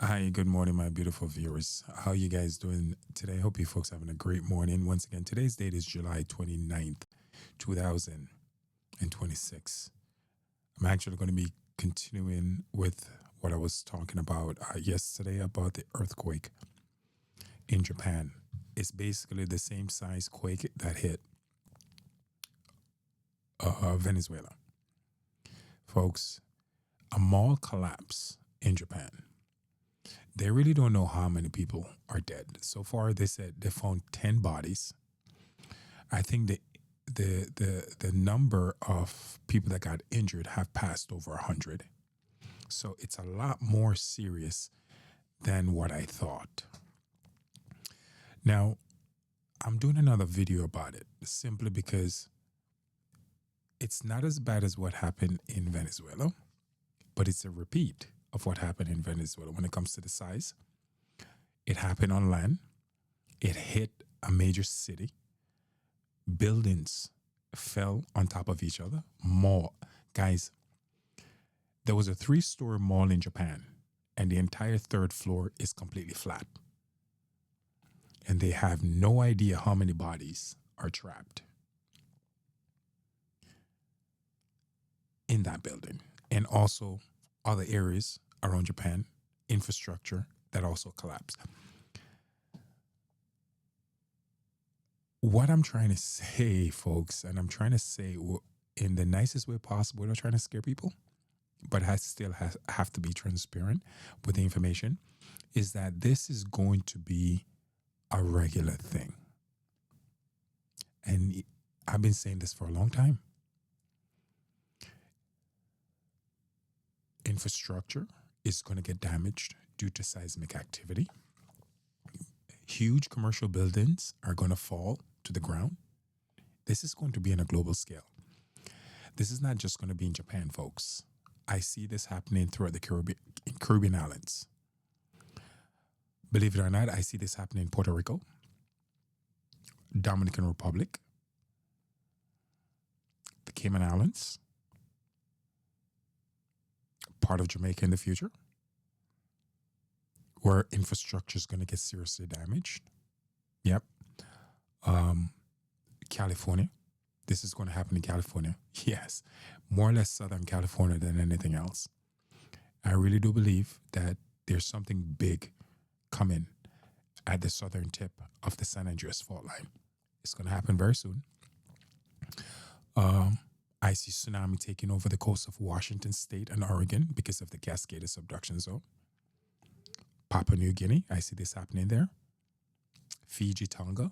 Hi, good morning, my beautiful viewers. How you guys doing today? Hope you folks having a great morning. Once again, today's date is July 29th, 2026. I'm actually going to be continuing with what I was talking about yesterday about the earthquake in Japan. It's basically the same size quake that hit Venezuela. Folks, a mall collapse in Japan. They really don't know how many people are dead. So far, they said they found 10 bodies. I think the number of people that got injured have passed over 100. So it's a lot more serious than what I thought. Now, I'm doing another video about it simply because it's not as bad as what happened in Venezuela, but it's a repeat of what happened in Venezuela when it comes to the size. It happened on land. It hit a major city. Buildings fell on top of each other. Mall. Guys, there was a three-story mall in Japan, and the entire third floor is completely flat. And they have no idea how many bodies are trapped in that building. And also other areas around Japan, infrastructure that also collapsed. What I'm trying to say, folks, and I'm trying to say in the nicest way possible, we're not trying to scare people, but I still have to be transparent with the information, is that this is going to be a regular thing. And I've been saying this for a long time. Infrastructure is going to get damaged due to seismic activity. Huge commercial buildings are going to fall to the ground. This is going to be on a global scale. This is not just going to be in Japan, folks. I see this happening throughout the Caribbean islands. Believe it or not, I see this happening in Puerto Rico, Dominican Republic, the Cayman Islands, part of Jamaica in the future, where infrastructure is going to get seriously damaged. Yep. California. This is going to happen in California. Yes. More or less Southern California than anything else. I really do believe that there's something big coming at the southern tip of the San Andreas fault line. It's going to happen very soon. I see tsunami taking over the coast of Washington State and Oregon because of the Cascade subduction zone. Papua New Guinea, I see this happening there. Fiji, Tonga.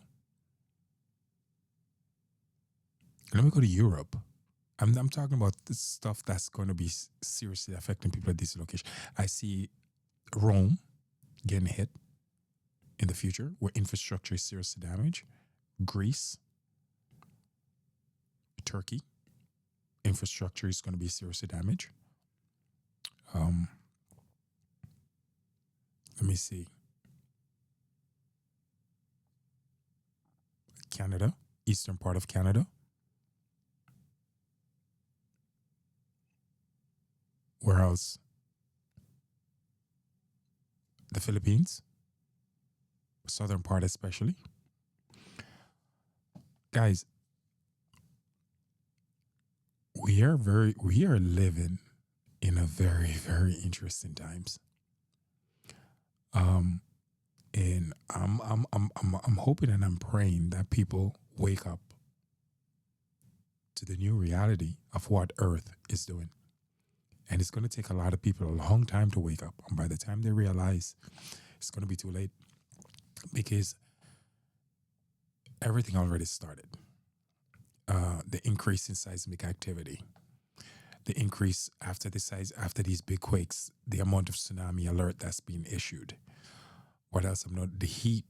Let me go to Europe. I'm talking about the stuff that's going to be seriously affecting people at these locations. I see Rome getting hit in the future where infrastructure is seriously damaged. Greece, Turkey, infrastructure is going to be seriously damaged. Let me see. Canada, eastern part of Canada. Where else? The Philippines, southern part especially. Guys, we are living in a very, very interesting times. And I'm hoping and I'm praying that people wake up to the new reality of what Earth is doing. And it's going to take a lot of people a long time to wake up. And by the time they realize, it's going to be too late because everything already started. The increase in seismic activity, the increase after these big quakes, the amount of tsunami alert that's being issued. What else? The heat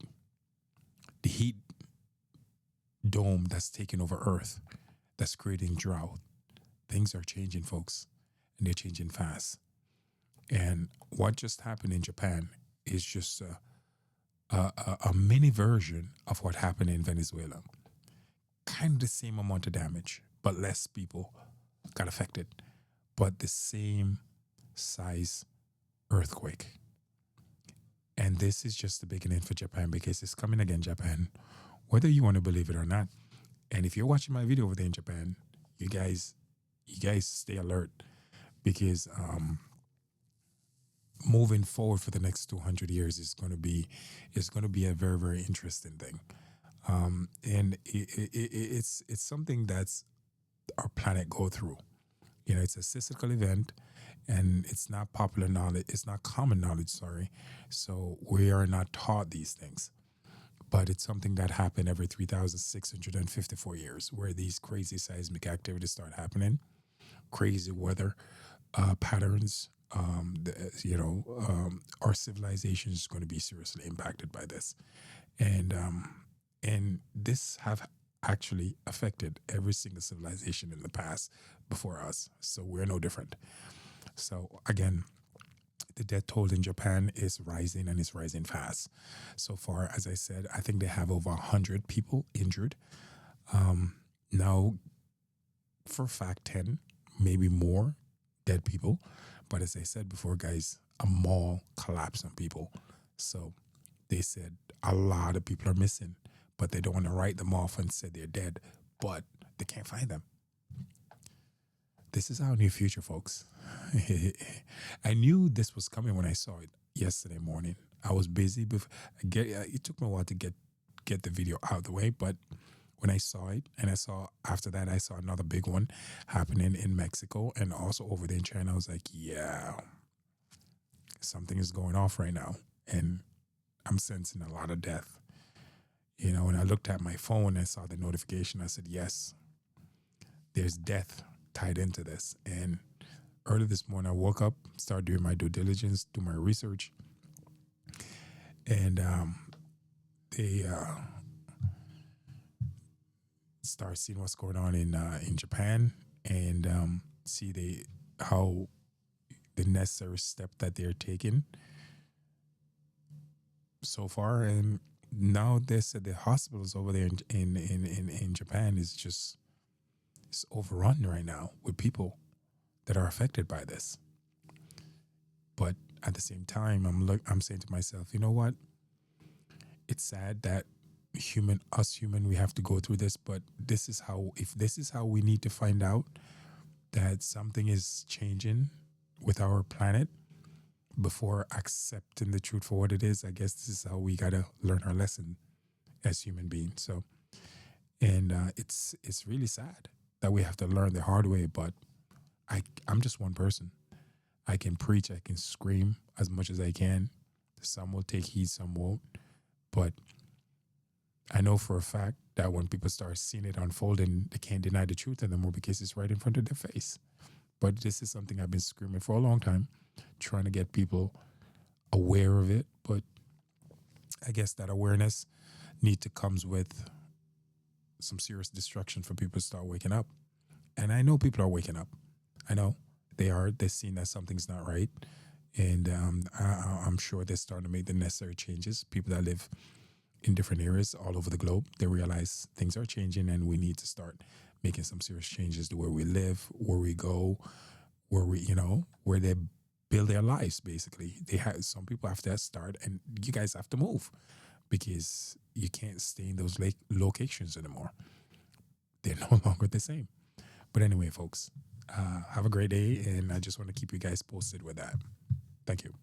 dome that's taking over Earth, that's creating drought. Things are changing, folks, and they're changing fast. And what just happened in Japan is just a mini version of what happened in Venezuela. Kind of the same amount of damage, but less people got affected. But the same size earthquake. And this is just the beginning for Japan because it's coming again, Japan, whether you want to believe it or not. And if you're watching my video over there in Japan, you guys, you guys stay alert because moving forward for the next 200 years is going to be a very, very interesting thing. And it's something that's our planet go through. You know, it's a cyclical event, and it's not popular knowledge. It's not common knowledge. Sorry, so we are not taught these things. But it's something that happened every 3,654 years, where these crazy seismic activities start happening, crazy weather patterns. Our civilization is going to be seriously impacted by this, and this have actually affected every single civilization in the past before us. So we're no different. So again, the death toll in Japan is rising and it's rising fast. So far, as I said, I think they have over 100 people injured. Now, for a fact, 10, maybe more dead people. But as I said before, guys, a mall collapsed on people. So they said a lot of people are missing, but they don't want to write them off and say they're dead, but they can't find them. This is our new future, folks. I knew this was coming when I saw it yesterday morning. I was busy. It took me a while to get the video out of the way, but when I saw it, and I saw after that, I saw another big one happening in Mexico and also over there in China. I was like, yeah, something is going off right now, and I'm sensing a lot of death. You know, when I looked at my phone, I saw the notification. I said, yes, there's death tied into this. And early this morning, I woke up, started doing my due diligence, do my research, and they start seeing what's going on in Japan, and see how the necessary step that they're taking so far. And now they said the hospitals over there in Japan is just it's overrun right now with people that are affected by this. But at the same time, I'm saying to myself, you know what? It's sad that us human, we have to go through this, but if this is how we need to find out that something is changing with our planet before accepting the truth for what it is, I guess this is how we gotta learn our lesson as human beings. So, and it's really sad that we have to learn the hard way, but I'm just one person. I can preach, I can scream as much as I can. Some will take heed, some won't. But I know for a fact that when people start seeing it unfolding, they can't deny the truth anymore because it's right in front of their face. But this is something I've been screaming for a long time, trying to get people aware of it. But I guess that awareness comes with some serious destruction for people to start waking up. And I know people are waking up. I know they are. They're seeing that something's not right. And I'm sure they're starting to make the necessary changes. People that live in different areas all over the globe, they realize things are changing and we need to start making some serious changes to where we live, where we go, where they build their lives. Basically, some people have to start, and you guys have to move because you can't stay in those locations anymore. They're no longer the same. But anyway, folks, have a great day, and I just want to keep you guys posted with that. Thank you.